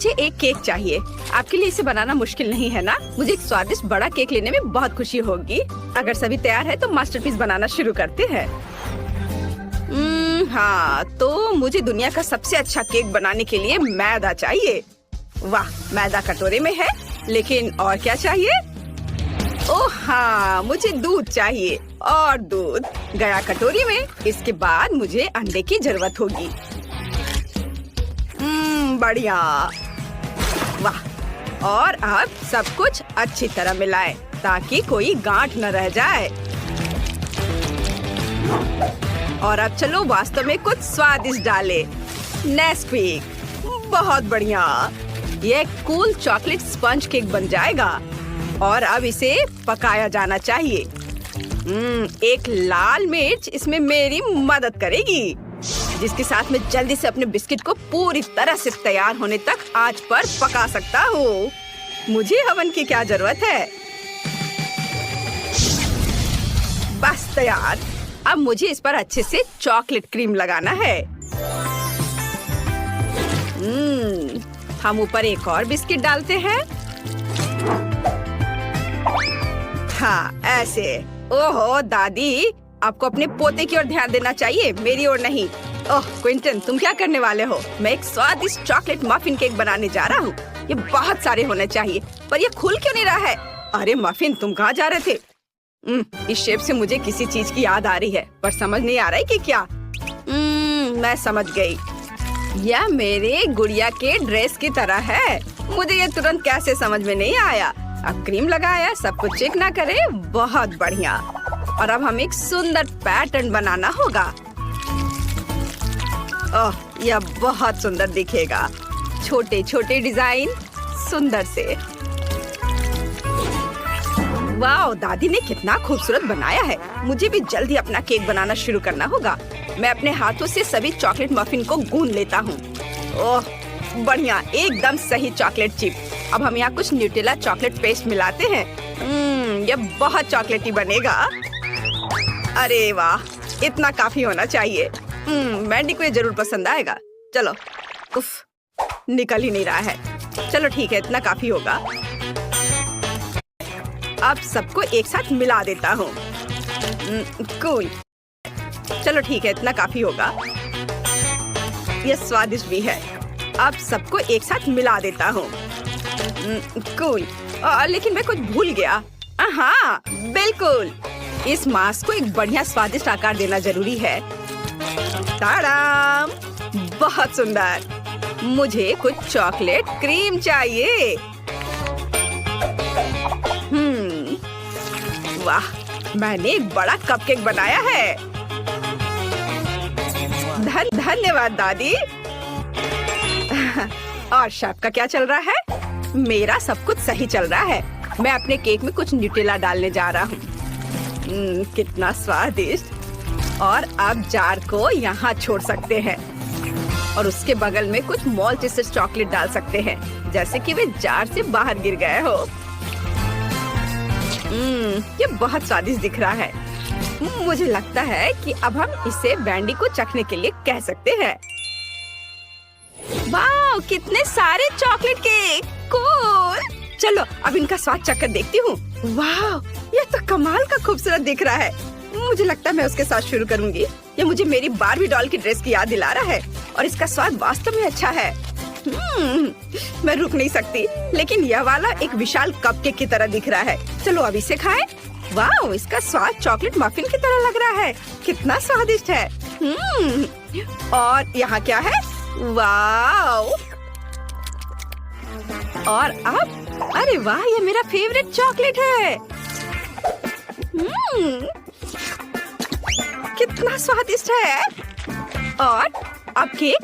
मुझे एक केक चाहिए। आपके लिए इसे बनाना मुश्किल नहीं है ना? मुझे एक स्वादिष्ट बड़ा केक लेने में बहुत खुशी होगी। अगर सभी तैयार है तो मास्टरपीस बनाना शुरू करते हैं। हाँ, तो मुझे दुनिया का सबसे अच्छा केक बनाने के लिए मैदा चाहिए। वाह, मैदा कटोरे में है, लेकिन और क्या चाहिए? ओह हाँ, मुझे दूध चाहिए और दूध गया कटोरी में। इसके बाद मुझे अंडे की जरूरत होगी। बढ़िया। वाह, और अब सब कुछ अच्छी तरह मिलाएं ताकि कोई गांठ न रह जाए। और अब चलो वास्तव में कुछ स्वादिष्ट डालें। नेस्क्विक, बहुत बढ़िया। ये कूल चॉकलेट स्पंज केक बन जाएगा। और अब इसे पकाया जाना चाहिए। एक लाल मिर्च इसमें मेरी मदद करेगी, जिसके साथ मैं जल्दी से अपने बिस्किट को पूरी तरह से तैयार होने तक आंच पर पका सकता हूँ। मुझे हवन की क्या जरूरत है? बस तैयार। अब मुझे इस पर अच्छे से चॉकलेट क्रीम लगाना है। हम ऊपर एक और बिस्किट डालते हैं। हाँ, ऐसे। ओहो दादी, आपको अपने पोते की ओर ध्यान देना चाहिए, मेरी ओर नहीं। ओह क्विंटन, तुम क्या करने वाले हो? मैं एक स्वादिष्ट चॉकलेट मफिन केक बनाने जा रहा हूँ। ये बहुत सारे होने चाहिए, पर ये खुल क्यों नहीं रहा है? अरे मफिन, तुम कहाँ जा रहे थे? इस शेप से मुझे किसी चीज की याद आ रही है, पर समझ नहीं आ रहा है कि क्या। मैं समझ गई। यह मेरे गुड़िया के ड्रेस की तरह है। मुझे ये तुरंत कैसे समझ में नहीं आया। अब क्रीम लगाया, सब कुछ चेक ना करे। बहुत बढ़िया। और अब हमें एक सुंदर पैटर्न बनाना होगा। ओह, यह बहुत सुंदर दिखेगा। छोटे छोटे डिजाइन, सुंदर से। वाह, दादी ने कितना खूबसूरत बनाया है। मुझे भी जल्दी अपना केक बनाना शुरू करना होगा। मैं अपने हाथों से सभी चॉकलेट मफिन को गूंद लेता हूँ। ओह बढ़िया, एकदम सही चॉकलेट चिप। अब हम यहाँ कुछ न्यूटेला चॉकलेट पेस्ट मिलाते हैं। यह बहुत चॉकलेटी बनेगा। अरे वाह, इतना काफी होना चाहिए। मैंडी को ये जरूर पसंद आएगा। चलो, उफ, निकल ही नहीं रहा है। चलो ठीक है, इतना काफी होगा। अब सबको एक साथ मिला देता हूँ। कूल। चलो ठीक है, इतना काफी होगा। यह स्वादिष्ट भी है। अब सबको एक साथ मिला देता हूँ। कूल। लेकिन मैं कुछ भूल गया। हाँ, बिल्कुल। इस मास्क को एक बढ़िया स्वादिष्ट आकार देना जरूरी है। ताड़ाम! बहुत सुंदर। मुझे कुछ चॉकलेट क्रीम चाहिए। वाह, मैंने एक बड़ा कपकेक बनाया है। धन्यवाद दादी। और शेफ का क्या चल रहा है? मेरा सब कुछ सही चल रहा है। मैं अपने केक में कुछ न्यूटेला डालने जा रहा हूँ। कितना स्वादिष्ट। और अब जार को यहाँ छोड़ सकते हैं और उसके बगल में कुछ मॉल्टेसेस चॉकलेट डाल सकते हैं, जैसे कि वे जार से बाहर गिर गए हो। ये बहुत स्वादिष्ट दिख रहा है। मुझे लगता है कि अब हम इसे बैंडी को चखने के लिए कह सकते हैं। वाह, कितने सारे चॉकलेट केक। कूल। चलो अब इनका स्वाद चखकर देखती हूँ। वाह, ये तो कमाल का खूबसूरत दिख रहा है। मुझे लगता है मैं उसके साथ शुरू करूंगी। ये मुझे मेरी बारबी डॉल की ड्रेस की याद दिला रहा है और इसका स्वाद वास्तव में अच्छा है। मैं रुक नहीं सकती, लेकिन यह वाला एक विशाल कपकेक की तरह दिख रहा है। चलो अब इसे खाएं। वाह, इसका स्वाद चॉकलेट मफिन की तरह लग रहा है। कितना स्वादिष्ट है। और यहाँ क्या है? वाह! और अब, अरे वाह, ये मेरा फेवरेट चॉकलेट है। कितना स्वादिष्ट है। और अब केक।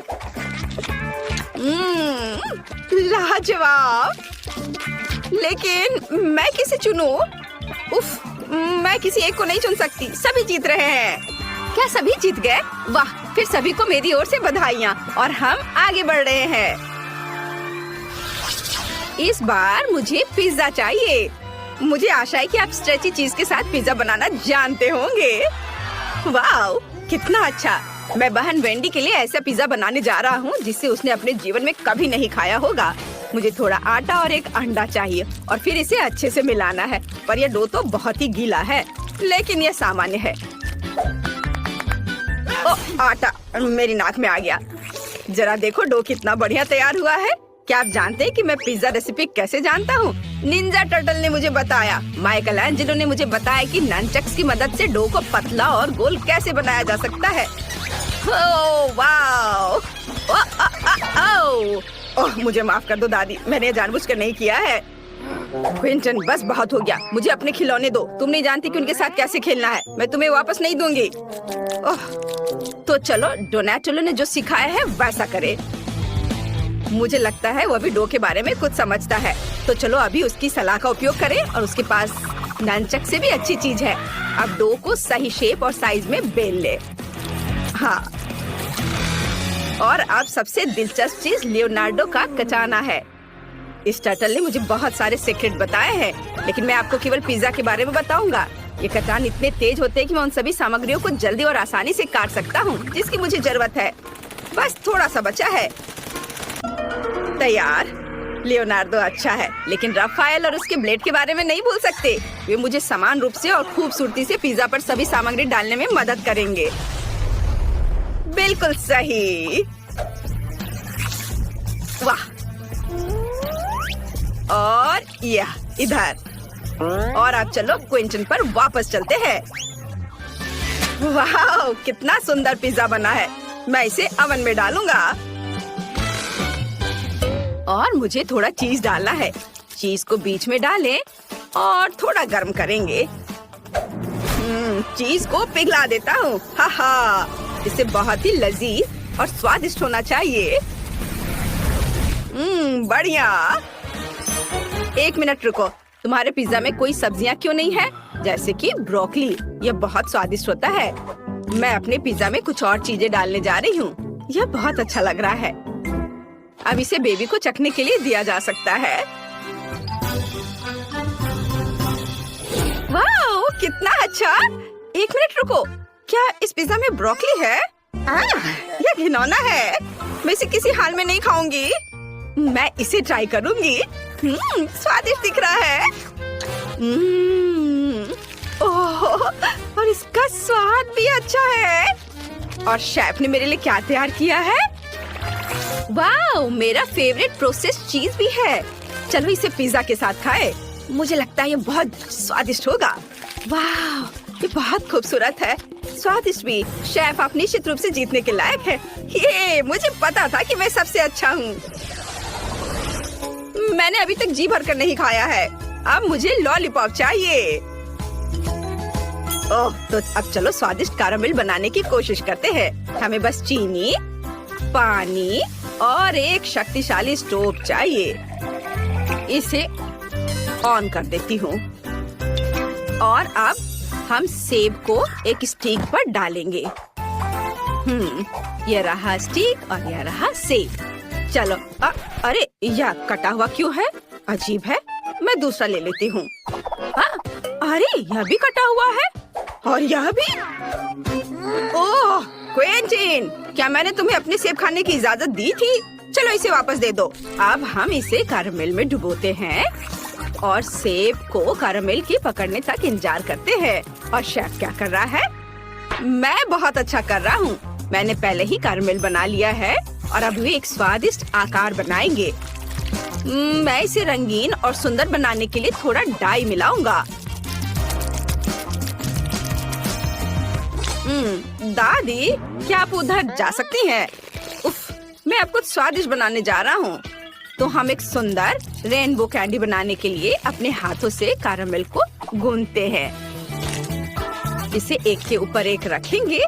लाजवाब। लेकिन मैं किसे चुनूं? उफ, मैं किसी एक को नहीं चुन सकती। सभी जीत रहे हैं। क्या सभी जीत गए? वाह, फिर सभी को मेरी ओर से बधाइयाँ और हम आगे बढ़ रहे हैं। इस बार मुझे पिज्जा चाहिए। मुझे आशा है कि आप स्ट्रेची चीज के साथ पिज्जा बनाना जानते होंगे। वाह, कितना अच्छा। मैं बहन वेंडी के लिए ऐसा पिज्जा बनाने जा रहा हूँ जिसे उसने अपने जीवन में कभी नहीं खाया होगा। मुझे थोड़ा आटा और एक अंडा चाहिए और फिर इसे अच्छे से मिलाना है। पर यह डो तो बहुत ही गीला है, लेकिन यह सामान्य है। ओह, आटा मेरी नाक में आ गया। जरा देखो डो कितना बढ़िया तैयार हुआ है। क्या आप जानते हैं कि मैं पिज्जा रेसिपी कैसे जानता हूँ? निंजा टर्टल ने मुझे बताया। माइकल एंजेलो ने मुझे बताया कि ननचक्स की मदद से डो को पतला और गोल कैसे बनाया जा सकता है। Oh wow! ओह, मुझे माफ कर दो दादी, मैंने जानबूझकर नहीं किया है। क्विंटन, बस बहुत हो गया, मुझे अपने खिलौने दो। तुम नहीं जानती कि उनके साथ कैसे खेलना है। मैं तुम्हें वापस नहीं दूंगी। ओह, तो चलो डोनाटेलो ने जो सिखाया है वैसा करे। मुझे लगता है वो भी डो के बारे में कुछ समझता है। तो चलो अभी उसकी सलाह का उपयोग करें और उसके पास ननचक से भी अच्छी चीज है। अब डो को सही शेप और साइज में बेल ले। हाँ, और अब सबसे दिलचस्प चीज लियोनार्डो का कचाना है। इस टर्टल ने मुझे बहुत सारे सीक्रेट बताए हैं, लेकिन मैं आपको केवल पिज्जा के बारे में बताऊंगा। ये कचान इतने तेज होते हैं कि मैं उन सभी सामग्रियों को जल्दी और आसानी से काट सकता हूँ जिसकी मुझे जरूरत है। बस थोड़ा सा बचा है। तैयार। लियोनार्डो अच्छा है, लेकिन रफाएल और उसके ब्लेड के बारे में नहीं भूल सकते। वे मुझे समान रूप से और खूबसूरती से पिज्जा पर सभी सामग्री डालने में मदद करेंगे। बिल्कुल सही। वाह! और यह इधर। और अब चलो क्विंटन पर वापस चलते हैं। वाह, कितना सुंदर पिज्जा बना है। मैं इसे ओवन में डालूंगा और मुझे थोड़ा चीज डालना है। चीज को बीच में डालें और थोड़ा गर्म करेंगे। चीज को पिघला देता हूँ। हा, इसे बहुत ही लजीज और स्वादिष्ट होना चाहिए। बढ़िया। एक मिनट रुको, तुम्हारे पिज्जा में कोई सब्जियां क्यों नहीं है? जैसे कि ब्रोकली, यह बहुत स्वादिष्ट होता है। मैं अपने पिज्जा में कुछ और चीजें डालने जा रही हूँ। यह बहुत अच्छा लग रहा है। अब इसे बेबी को चखने के लिए दिया जा सकता है। वाह, कितना अच्छा! एक मिनट रुको, क्या इस पिज्जा में ब्रोकली है? यह घिनौना है। मैं इसे किसी हाल में नहीं खाऊंगी। मैं इसे ट्राई करूंगी। स्वादिष्ट दिख रहा है। ओह, और इसका स्वाद भी अच्छा है। और शेफ ने मेरे लिए क्या तैयार किया है? वाह, मेरा फेवरेट प्रोसेस्ड चीज भी है। चलो इसे पिज्जा के साथ खाएं। मुझे लगता है ये बहुत स्वादिष्ट होगा। वाह, ये बहुत खूबसूरत है, स्वादिष्ट भी। शेफ, आप निश्चित रूप से जीतने के लायक है। ये मुझे पता था कि मैं सबसे अच्छा हूँ। मैंने अभी तक जी भरकर नहीं खाया है। अब मुझे लॉलीपॉप चाहिए। ओह, तो अब चलो स्वादिष्ट कैरामेल बनाने की कोशिश करते हैं। हमें बस चीनी, पानी और एक शक्तिशाली स्टोव चाहिए। इसे ऑन कर देती हूँ और अब हम सेब को एक स्टिक पर डालेंगे। ये रहा स्टिक और यह रहा सेब। चलो, अरे यह कटा हुआ क्यों है? अजीब है। मैं दूसरा ले लेती हूँ। अरे यह भी कटा हुआ है और यह भी। ओह क्विंटीन, क्या मैंने तुम्हें अपने सेब खाने की इजाजत दी थी? चलो इसे वापस दे दो। अब हम इसे कैरामेल में डुबोते हैं और सेब को कैरामेल के पकड़ने तक इंतजार करते हैं। और शेफ क्या कर रहा है? मैं बहुत अच्छा कर रहा हूँ। मैंने पहले ही कैरामेल बना लिया है और अब वे एक स्वादिष्ट आकार बनाएंगे। मैं इसे रंगीन और सुंदर बनाने के लिए थोड़ा डाई मिलाऊंगा। दादी, क्या आप उधर जा सकती हैं? उफ, मैं अब कुछ स्वादिष्ट बनाने जा रहा हूँ। तो हम एक सुंदर रेनबो कैंडी बनाने के लिए अपने हाथों से कैरामेल को गूंथते हैं। इसे एक के ऊपर एक रखेंगे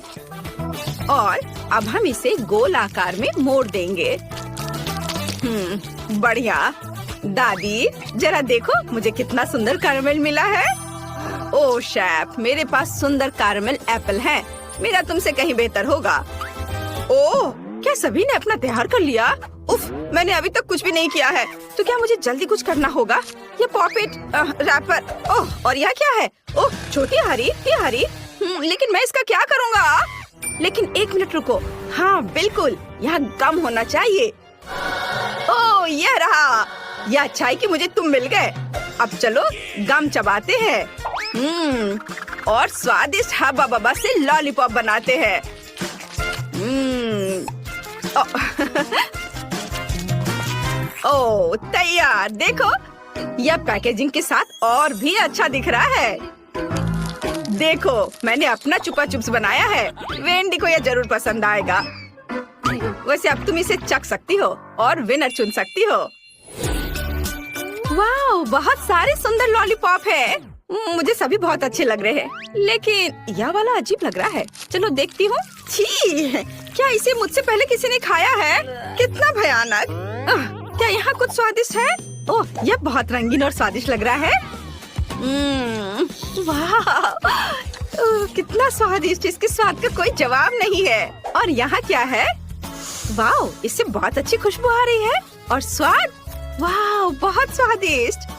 और अब हम इसे गोल आकार में मोड़ देंगे। बढ़िया। दादी, जरा देखो मुझे कितना सुंदर कैरामेल मिला है। ओह शेफ, मेरे पास सुंदर कैरामेल एप्पल है। मेरा तुमसे कहीं बेहतर होगा। ओह, क्या सभी ने अपना तैयार कर लिया? उफ, मैंने अभी तक कुछ भी नहीं किया है। तो क्या मुझे जल्दी कुछ करना होगा? ये पॉपेट रैपर। ओह, और यह क्या है? ओह, छोटी हरी, ये हरी। लेकिन मैं इसका क्या करूँगा? लेकिन एक मिनट रुको। हाँ बिल्कुल, यहाँ गम होना चाहिए। ओह यह रहा। यह अच्छा है कि मुझे तुम मिल गए। अब चलो गम चबाते हैं। और स्वादिष्ट हब्बा बब्बा से लॉलीपॉप बनाते हैं। ओह तैयार। देखो यह पैकेजिंग के साथ और भी अच्छा दिख रहा है। देखो मैंने अपना चुपा चुप्स बनाया है। वेंडी को यह जरूर पसंद आएगा। वैसे अब तुम इसे चख सकती हो और विनर चुन सकती हो। वाह, बहुत सारे सुंदर लॉलीपॉप है। मुझे सभी बहुत अच्छे लग रहे हैं, लेकिन यह वाला अजीब लग रहा है। चलो देखती हूँ। छी, क्या इसे मुझसे पहले किसी ने खाया है? कितना भयानक। क्या यहाँ कुछ स्वादिष्ट है? ओह, यह बहुत रंगीन और स्वादिष्ट लग रहा है। वाह, कितना स्वादिष्ट। इसके स्वाद का कोई जवाब नहीं है। और यहाँ क्या है? वाह, इससे बहुत अच्छी खुशबू आ रही है। और स्वाद, वाह बहुत स्वादिष्ट।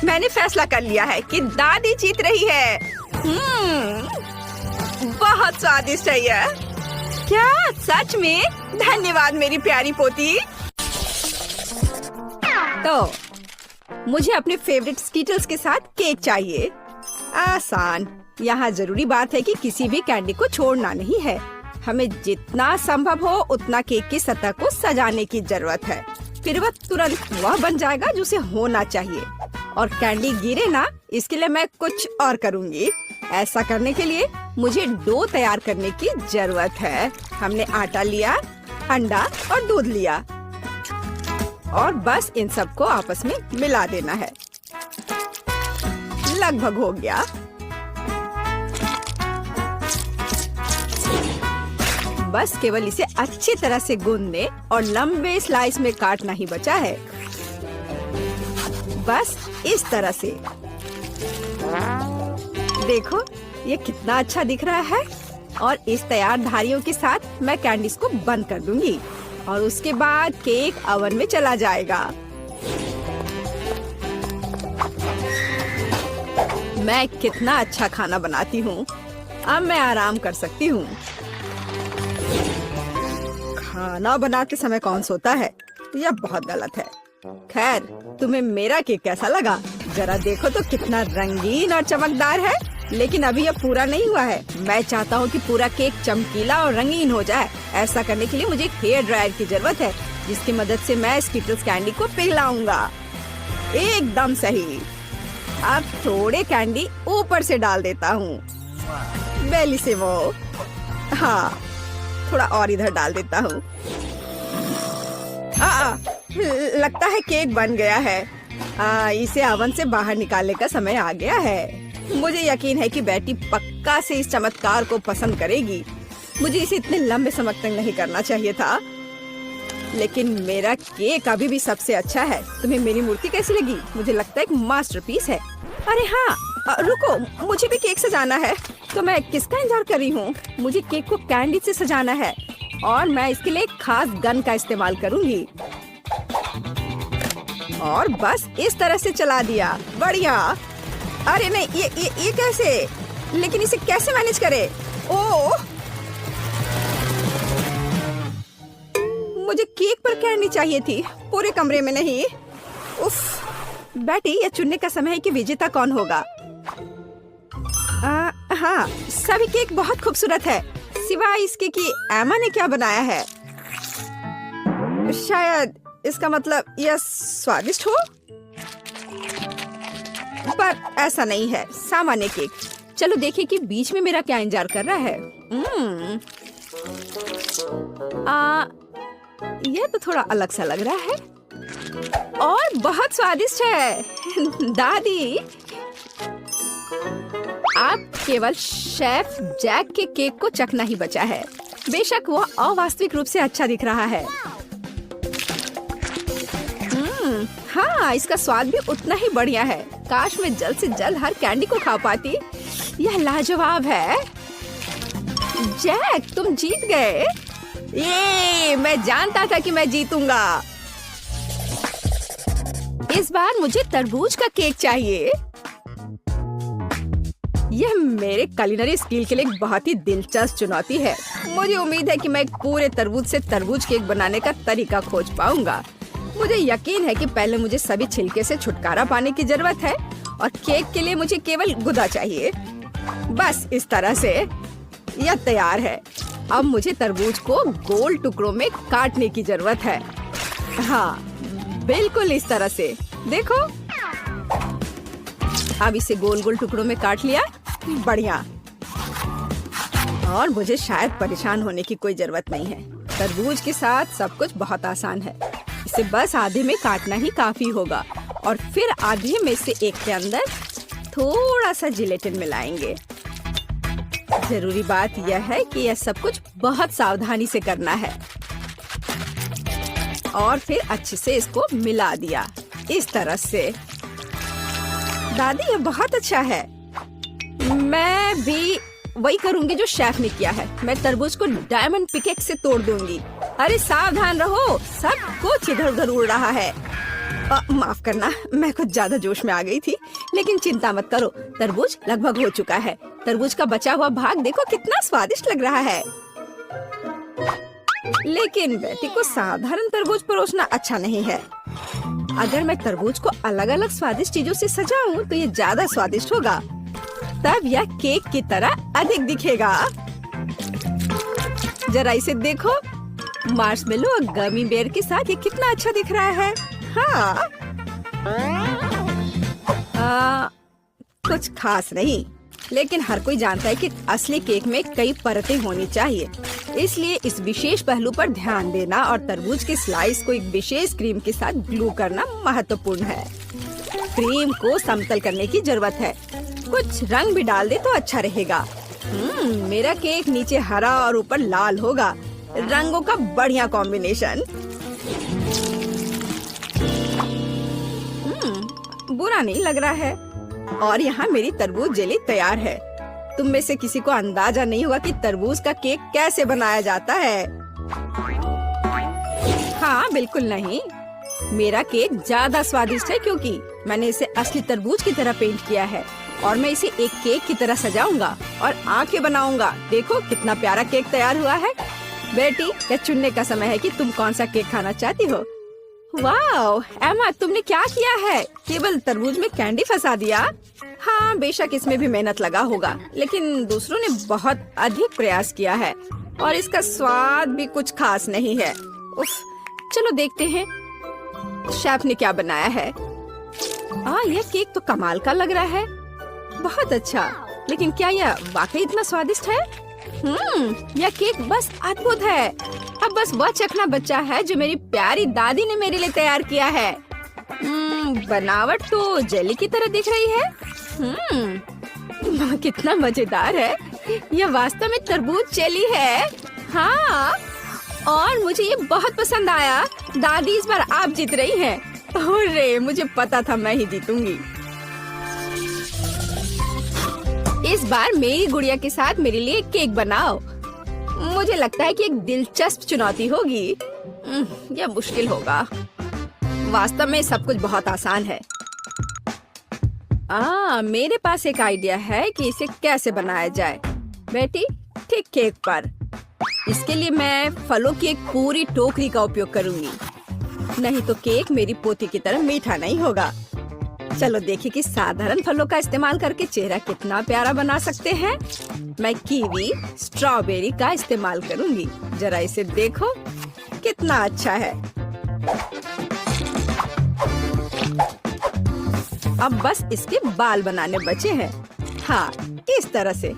मैंने फैसला कर लिया है कि दादी जीत रही है। बहुत स्वादिष्ट है यह। क्या सच में? धन्यवाद मेरी प्यारी पोती। तो मुझे अपने फेवरेट स्कीटल्स के साथ केक चाहिए। आसान। यहाँ जरूरी बात है कि किसी भी कैंडी को छोड़ना नहीं है। हमें जितना संभव हो उतना केक की सतह को सजाने की जरूरत है। फिर वह तुरंत वह बन जाएगा जो उसे होना चाहिए। और कैंडी गिरे ना, इसके लिए मैं कुछ और करूँगी। ऐसा करने के लिए मुझे डो तैयार करने की जरूरत है। हमने आटा लिया, अंडा और दूध लिया और बस इन सबको आपस में मिला देना है। लगभग हो गया। बस केवल इसे अच्छी तरह से गूंदने और लंबे स्लाइस में काटना ही बचा है। बस इस तरह से। देखो ये कितना अच्छा दिख रहा है। और इस तैयार धारियों के साथ मैं कैंडीज को बंद कर दूंगी और उसके बाद केक ओवन में चला जाएगा। मैं कितना अच्छा खाना बनाती हूँ। अब मैं आराम कर सकती हूँ। खाना बनाते समय कौन सोता है? यह बहुत गलत है। खैर, तुम्हें मेरा केक कैसा लगा? जरा देखो तो कितना रंगीन और चमकदार है। लेकिन अभी यह पूरा नहीं हुआ है। मैं चाहता हूँ कि पूरा केक चमकीला और रंगीन हो जाए। ऐसा करने के लिए मुझे एक हेयर ड्रायर की जरूरत है, जिसकी मदद से मैं स्कीटल्स कैंडी को पिघलाऊंगा। एकदम सही। अब थोड़े कैंडी ऊपर से डाल देता हूँ। बेलिसिमो। हाँ, थोड़ा और इधर डाल देता हूँ। लगता है केक बन गया है। इसे ओवन से बाहर निकालने का समय आ गया है। मुझे यकीन है कि बेटी पक्का से इस चमत्कार को पसंद करेगी। मुझे इसे इतने लंबे समय तक नहीं करना चाहिए था, लेकिन मेरा केक अभी भी सबसे अच्छा है। तुम्हें मेरी मूर्ति कैसी लगी? मुझे लगता है एक मास्टरपीस है। अरे हाँ, रुको, मुझे भी केक सजाना है। तो मैं किसका इंतजार कर रही हूँ? मुझे केक को कैंडी से सजाना है और मैं इसके लिए एक खास गन का इस्तेमाल करूँगी। और बस इस तरह से चला दिया। बढ़िया। अरे नहीं, ये कैसे? लेकिन इसे कैसे मैनेज करे? ओह, मुझे केक पर कैंडी चाहिए थी, पूरे कमरे में नहीं। उफ, बेटी यह चुनने का समय है कि विजेता कौन होगा। हाँ, सभी केक बहुत खूबसूरत है, सिवाय इसके कि एमा ने क्या बनाया है। शायद इसका मतलब यह स्वादिष्ट हो, पर ऐसा नहीं है। सामान्य केक। चलो देखें कि बीच में मेरा क्या इंतजार कर रहा है। यह तो थोड़ा अलग सा लग रहा है और बहुत स्वादिष्ट है। दादी, आप केवल शेफ जैक के केक को चखना ही बचा है। बेशक वो अवास्तविक रूप से अच्छा दिख रहा है। हाँ, इसका स्वाद भी उतना ही बढ़िया है। काश मैं जल्द से जल्द हर कैंडी को खा पाती। यह लाजवाब है। जैक, तुम जीत गए। ये मैं जानता था कि मैं जीतूंगा। इस बार मुझे तरबूज का केक चाहिए। यह मेरे कुलिनरी स्किल के लिए एक बहुत ही दिलचस्प चुनौती है। मुझे उम्मीद है कि मैं एक पूरे तरबूज से तरबूज केक बनाने का तरीका खोज पाऊंगा। मुझे यकीन है कि पहले मुझे सभी छिलके से छुटकारा पाने की जरूरत है और केक के लिए मुझे केवल गुदा चाहिए। बस इस तरह से यह तैयार है। अब मुझे तरबूज को गोल टुकड़ों में काटने की जरूरत है। हाँ, बिल्कुल इस तरह से। देखो, अब इसे गोल गोल टुकड़ों में काट लिया। बढ़िया। और मुझे शायद परेशान होने की कोई जरूरत नहीं है। तरबूज के साथ सब कुछ बहुत आसान है। इसे बस आधे में काटना ही काफी होगा और फिर आधे में से एक के अंदर थोड़ा सा जिलेटिन मिलाएंगे। जरूरी बात यह है कि यह सब कुछ बहुत सावधानी से करना है। और फिर अच्छे से इसको मिला दिया इस तरह से। दादी, ये बहुत अच्छा है। मैं भी वही करूंगी जो शेफ ने किया है। मैं तरबूज को डायमंड पिकेक्स से तोड़ दूंगी। अरे सावधान रहो, सब कुछ इधर उधर उड़ रहा है। माफ करना, मैं कुछ ज्यादा जोश में आ गई थी। लेकिन चिंता मत करो, तरबूज लगभग हो चुका है। तरबूज का बचा हुआ भाग देखो कितना स्वादिष्ट लग रहा है। लेकिन बेटी को साधारण तरबूज परोसना अच्छा नहीं है। अगर मैं तरबूज को अलग अलग स्वादिष्ट चीजों से सजाऊं तो ये ज्यादा स्वादिष्ट होगा। तब यह केक की तरह अधिक दिखेगा। जरा इसे देखो, मार्शमेलो और गमी बेर के साथ ये कितना अच्छा दिख रहा है। हाँ, कुछ खास नहीं, लेकिन हर कोई जानता है कि असली केक में कई परतें होनी चाहिए। इसलिए इस विशेष पहलू पर ध्यान देना और तरबूज के स्लाइस को एक विशेष क्रीम के साथ ग्लू करना महत्वपूर्ण है। क्रीम को समतल करने की जरूरत है। कुछ रंग भी डाल दे तो अच्छा रहेगा। मेरा केक नीचे हरा और ऊपर लाल होगा। रंगों का बढ़िया कॉम्बिनेशन। बुरा नहीं लग रहा है। और यहाँ मेरी तरबूज जेली तैयार है। तुम में से किसी को अंदाजा नहीं हुआ कि तरबूज का केक कैसे बनाया जाता है। हाँ, बिल्कुल नहीं। मेरा केक ज्यादा स्वादिष्ट है क्योंकि मैंने इसे असली तरबूज की तरह पेंट किया है। और मैं इसे एक केक की तरह सजाऊंगा और आंखें बनाऊंगा। देखो कितना प्यारा केक तैयार हुआ है। बेटी, यह चुनने का समय है कि तुम कौन सा केक खाना चाहती हो। वाह एमा, तुमने क्या किया है? केवल तरबूज में कैंडी फंसा दिया। हाँ, बेशक इसमें भी मेहनत लगा होगा, लेकिन दूसरों ने बहुत अधिक प्रयास किया है और इसका स्वाद भी कुछ खास नहीं है। उफ, चलो देखते हैं शेफ ने क्या बनाया है। यह केक तो कमाल का लग रहा है। बहुत अच्छा, लेकिन क्या यह वाकई इतना स्वादिष्ट है? यह केक बस अद्भुत है। अब बस वह चखना बचा है जो मेरी प्यारी दादी ने मेरे लिए तैयार किया है। बनावट तो जेली की तरह दिख रही है। कितना मजेदार है। यह वास्तव में तरबूज जेली है। हाँ, और मुझे ये बहुत पसंद आया। दादी, इस बार आप जीत रही हैं। अरे, मुझे पता था मैं ही जीतूंगी। इस बार मेरी गुड़िया के साथ मेरे लिए केक बनाओ। मुझे लगता है कि एक दिलचस्प चुनौती होगी। यह मुश्किल होगा। वास्तव में सब कुछ बहुत आसान है। मेरे पास एक आइडिया है कि इसे कैसे बनाया जाए। बेटी, ठीक केक पर। इसके लिए मैं फलों की एक पूरी टोकरी का उपयोग करूंगी। नहीं तो केक मेरी पोती की तरह मीठा नहीं होगा। चलो देखिए कि साधारण फलों का इस्तेमाल करके चेहरा कितना प्यारा बना सकते हैं। मैं कीवी, स्ट्रॉबेरी का इस्तेमाल करूंगी। जरा इसे देखो कितना अच्छा है। अब बस इसके बाल बनाने बचे हैं। हाँ, इस तरह से।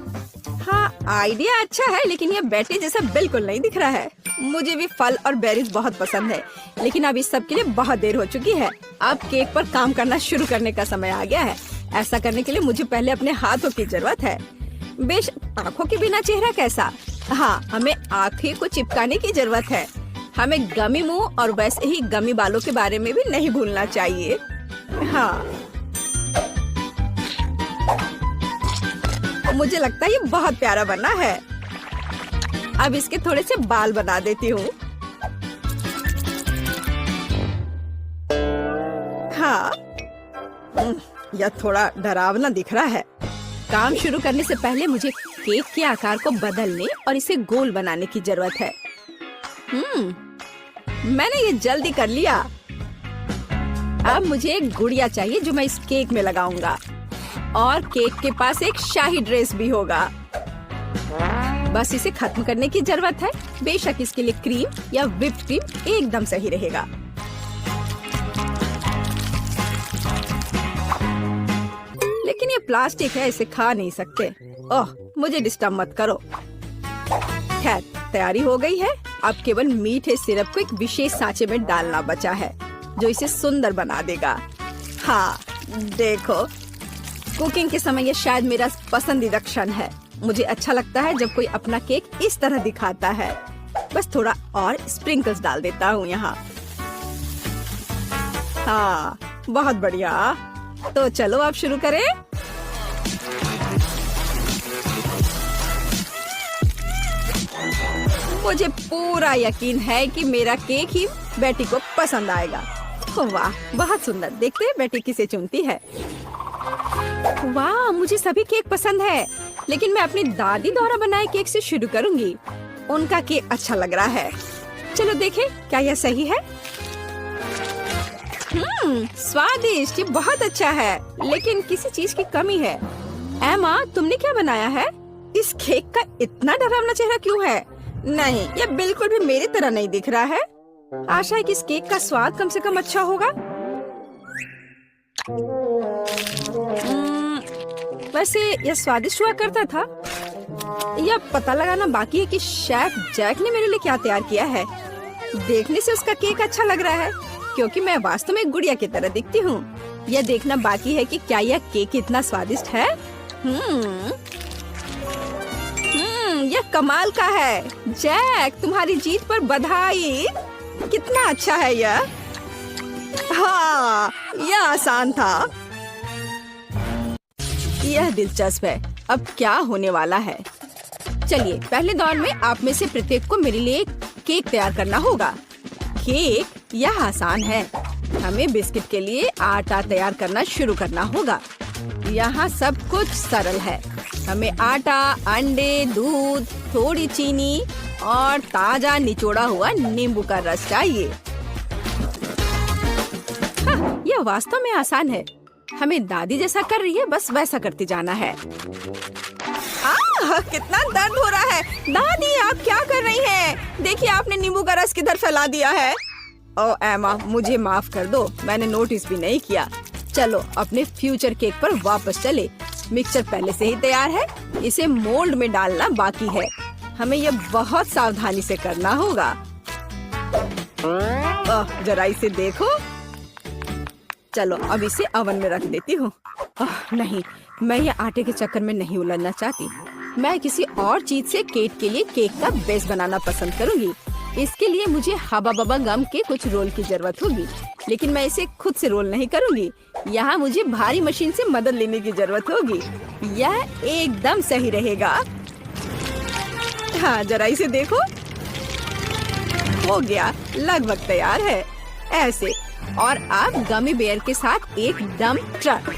हाँ, आइडिया अच्छा है, लेकिन ये बैटरी जैसा बिल्कुल नहीं दिख रहा है। मुझे भी फल और बेरीज बहुत पसंद है, लेकिन अब इस सब के लिए बहुत देर हो चुकी है। अब केक पर काम करना शुरू करने का समय आ गया है। ऐसा करने के लिए मुझे पहले अपने हाथों की जरूरत है। बेशक आँखों के बिना चेहरा कैसा। हाँ, हमें आँखें को चिपकाने की जरूरत है। हमें गमी मुंह और वैसे ही गमी बालों के बारे में भी नहीं भूलना चाहिए। हाँ, मुझे लगता है ये बहुत प्यारा बना है। अब इसके थोड़े से बाल बना देती हूँ। हाँ, यह थोड़ा डरावना दिख रहा है। काम शुरू करने से पहले मुझे केक के आकार को बदलने और इसे गोल बनाने की जरूरत है। मैंने ये जल्दी कर लिया। अब मुझे एक गुड़िया चाहिए जो मैं इस केक में लगाऊंगा, और केक के पास एक शाही ड्रेस भी होगा। बस इसे खत्म करने की जरूरत है। बेशक इसके लिए क्रीम या व्हिप्ड क्रीम एकदम सही रहेगा। लेकिन ये प्लास्टिक है, इसे खा नहीं सकते। ओह, मुझे डिस्टर्ब मत करो। खैर, तैयारी हो गई है। अब केवल मीठे सिरप को एक विशेष सांचे में डालना बचा है जो इसे सुंदर बना देगा। हाँ, देखो, कुकिंग के समय ये शायद मेरा पसंदीदा क्षण है। मुझे अच्छा लगता है जब कोई अपना केक इस तरह दिखाता है। बस थोड़ा और स्प्रिंकल्स डाल देता हूँ यहाँ। हाँ, बहुत बढ़िया। तो चलो अब शुरू करें। मुझे पूरा यकीन है कि मेरा केक ही बेटी को पसंद आएगा। वाह, बहुत सुंदर। देखते हैं बेटी किसे चुनती है। वाह, मुझे सभी केक पसंद है, लेकिन मैं अपनी दादी द्वारा बनाए केक से शुरू करूंगी। उनका केक अच्छा लग रहा है। चलो देखें क्या यह सही है। स्वादिष्ट, ये बहुत अच्छा है, लेकिन किसी चीज की कमी है। एमा, तुमने क्या बनाया है? इस केक का इतना डरावना चेहरा क्यों है? नहीं, ये बिल्कुल भी मेरी तरह नहीं दिख रहा है। आशा है कि इस केक का स्वाद कम से कम अच्छा होगा। वैसे यह स्वादिष्ट हुआ करता था। यह पता लगाना बाकी है कि शेफ जैक ने मेरे लिए क्या तैयार किया है। देखने से उसका केक अच्छा लग रहा है, क्योंकि मैं वास्तव में एक गुड़िया की तरह दिखती हूँ। यह देखना बाकी है कि क्या यह केक इतना स्वादिष्ट है। यह कमाल का है। जैक, तुम्हारी जीत पर बधाई। कितना अच्छा है यह। हाँ, यह आसान था। यह दिलचस्प है। अब क्या होने वाला है? चलिए, पहले दौर में आप में से प्रत्येक को मेरे लिए एक केक तैयार करना होगा। केक यह आसान है। हमें बिस्किट के लिए आटा तैयार करना शुरू करना होगा। यहाँ सब कुछ सरल है। हमें आटा, अंडे, दूध, थोड़ी चीनी और ताजा निचोड़ा हुआ नींबू का रस चाहिए। हाँ, यह वास्तव में आसान है। हमें दादी जैसा कर रही है, बस वैसा करते जाना है। कितना दर्द हो रहा है। दादी, आप क्या कर रही हैं? देखिए, आपने नींबू का रस किधर फैला दिया है। ओ एमा, मुझे माफ कर दो, मैंने नोटिस भी नहीं किया। चलो अपने फ्यूचर केक पर वापस चले। मिक्सचर पहले से ही तैयार है। इसे मोल्ड में डालना बाकी है। हमें यह बहुत सावधानी से करना होगा। जरा इसे देखो। चलो अब इसे ओवन में रख देती हूँ। नहीं, मैं ये आटे के चक्कर में नहीं उलझना चाहती। मैं किसी और चीज से केक के लिए केक का बेस बनाना पसंद करूँगी। इसके लिए मुझे हबा बबा गम के कुछ रोल की जरूरत होगी, लेकिन मैं इसे खुद से रोल नहीं करूँगी। यहाँ मुझे भारी मशीन से मदद लेने की जरूरत होगी। यह एकदम सही रहेगा। हाँ, जरा इसे देखो। हो गया, लगभग तैयार है। ऐसे, और अब गमी बेयर के साथ एक डंप ट्रक।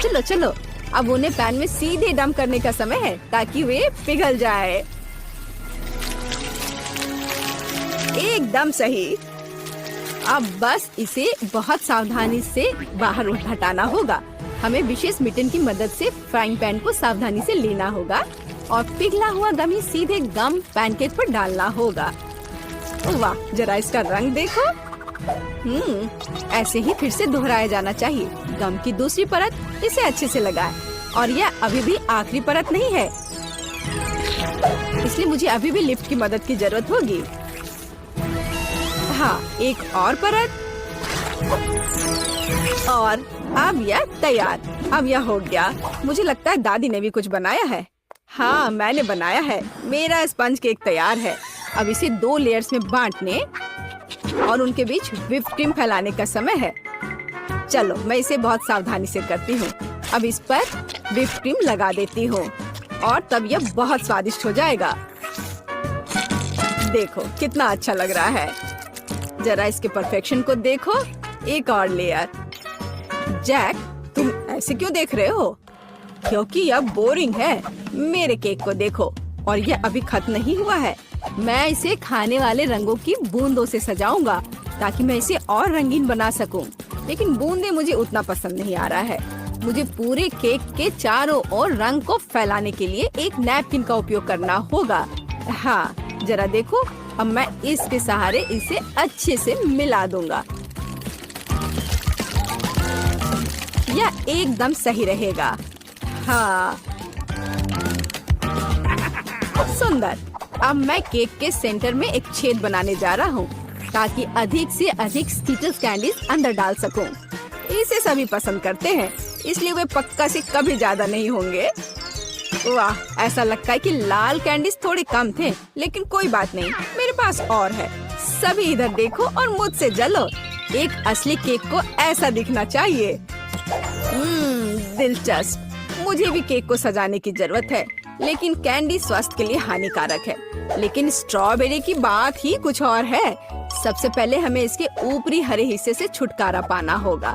चलो चलो, अब उन्हें पैन में सीधे डंप करने का समय है ताकि वे पिघल जाए। एकदम सही। अब बस इसे बहुत सावधानी से बाहर हटाना होगा। हमें विशेष मिटन की मदद से फ्राइंग पैन को सावधानी से लेना होगा और पिघला हुआ गमी सीधे गम पैनकेक पर डालना होगा। वाह, जरा इसका रंग देखो। ऐसे ही फिर से दोहराया जाना चाहिए। गम की दूसरी परत इसे अच्छे से लगाएं। और यह अभी भी आखिरी परत नहीं है, इसलिए मुझे अभी भी लिफ्ट की मदद की जरूरत होगी। हाँ, एक और परत, और अब यह तैयार। अब यह हो गया। मुझे लगता है दादी ने भी कुछ बनाया है। हाँ, मैंने बनाया है। मेरा स्पंज केक तैयार है। अब इसे 2 लेयर्स में बांटने और उनके बीच व्हिप्ड क्रीम फैलाने का समय है। चलो, मैं इसे बहुत सावधानी से करती हूँ। अब इस पर व्हिप्ड क्रीम लगा देती हूँ और तब यह बहुत स्वादिष्ट हो जाएगा। देखो कितना अच्छा लग रहा है। जरा इसके परफेक्शन को देखो। एक और लेयर। जैक, तुम ऐसे क्यों देख रहे हो? क्योंकि यह बोरिंग है। मेरे केक को देखो, और यह अभी खत्म नहीं हुआ है। मैं इसे खाने वाले रंगों की बूंदों से सजाऊंगा ताकि मैं इसे और रंगीन बना सकूं। लेकिन बूंदे मुझे उतना पसंद नहीं आ रहा है। मुझे पूरे केक के चारों ओर रंग को फैलाने के लिए एक नैपकिन का उपयोग करना होगा। हाँ, जरा देखो, अब मैं इसके सहारे इसे अच्छे से मिला दूंगा। यह एकदम सही रहेगा। हाँ, सुंदर। अब मैं केक के सेंटर में एक छेद बनाने जा रहा हूँ ताकि अधिक से अधिक स्कीटल्स कैंडीज अंदर डाल सकूं। इसे सभी पसंद करते हैं, इसलिए वे पक्का से कभी ज्यादा नहीं होंगे। वाह, ऐसा लगता है कि लाल कैंडीज थोड़े कम थे, लेकिन कोई बात नहीं, मेरे पास और है। सभी इधर देखो और मुझसे जलो। एक असली केक को ऐसा दिखना चाहिए। दिलचस्प। मुझे भी केक को सजाने की जरूरत है, लेकिन कैंडी स्वास्थ्य के लिए हानिकारक है। लेकिन स्ट्रॉबेरी की बात ही कुछ और है। सबसे पहले हमें इसके ऊपरी हरे हिस्से से छुटकारा पाना होगा।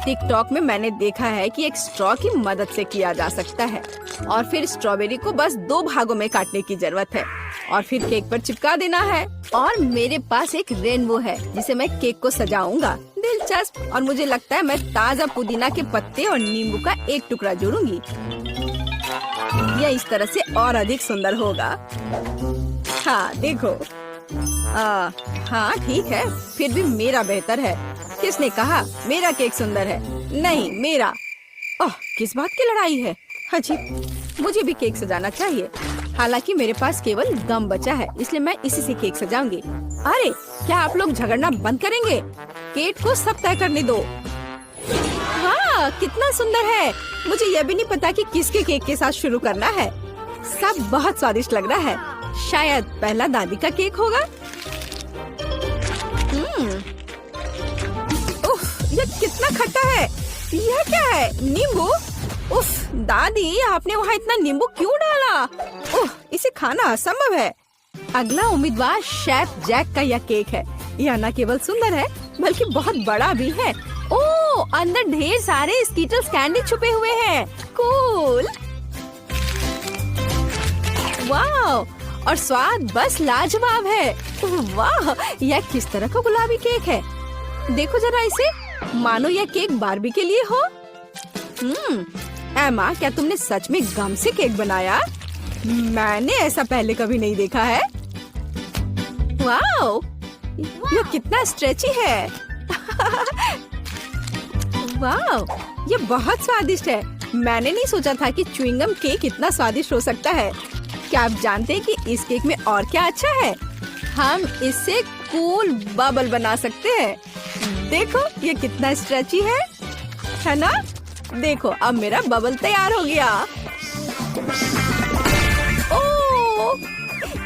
टिकटॉक में मैंने देखा है कि एक स्ट्रॉ की मदद से किया जा सकता है, और फिर स्ट्रॉबेरी को बस 2 भागों में काटने की जरूरत है और फिर केक पर चिपका देना है। और मेरे पास एक रेनबो है जिसे मैं केक को सजाऊंगा। दिलचस्प। और मुझे लगता है मैं ताजा पुदीना के पत्ते और नींबू का एक टुकड़ा जोड़ूंगी। यह इस तरह से और अधिक सुंदर होगा। हाँ देखो, हाँ ठीक है, फिर भी मेरा बेहतर है। किसने कहा मेरा केक सुंदर है? नहीं, मेरा। ओह, किस बात की लड़ाई है? अजीब, मुझे भी केक सजाना चाहिए। हालांकि मेरे पास केवल गम बचा है, इसलिए मैं इसी से केक सजाऊंगी। अरे, क्या आप लोग झगड़ना बंद करेंगे? केक को सब तय करने दो। हाँ, कितना सुंदर है। मुझे यह भी नहीं पता कि किसके केक के साथ शुरू करना है। सब बहुत स्वादिष्ट लग रहा है। शायद पहला दादी का केक होगा। उफ, यह कितना खट्टा है। यह क्या है? नींबू? उफ, दादी, आपने वहाँ इतना नींबू क्यों डाला? उफ, इसे खाना असंभव है। अगला उम्मीदवार शेफ जैक का यह केक है। यह न केवल सुंदर है, बल्कि बहुत बड़ा भी है। ओह, अंदर ढेर सारे स्कीटल्स कैंडी छुपे हुए हैं। कूल। वाह, और स्वाद बस लाजवाब है। वाह, यह किस तरह का गुलाबी केक है। देखो जरा इसे, मानो यह केक बारबी के लिए हो। एमा, क्या तुमने सच में गम से केक बनाया? मैंने ऐसा पहले कभी नहीं देखा है। वाह, यह कितना स्ट्रेची है। वाह, यह बहुत स्वादिष्ट है। मैंने नहीं सोचा था कि च्युइंगम केक इतना स्वादिष्ट हो सकता है। क्या आप जानते हैं कि इस केक में और क्या अच्छा है? हम इससे कूल बबल बना सकते हैं। देखो, ये कितना स्ट्रेची है ना? देखो, अब मेरा बबल तैयार हो गया। ओह,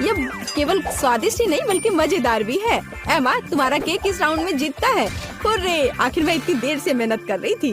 ये केवल स्वादिष्ट ही नहीं बल्कि मजेदार भी है। एमा, तुम्हारा केक इस राउंड में जीतता है। हुर्रे! आखिर मैं इतनी देर से मेहनत कर रही थी।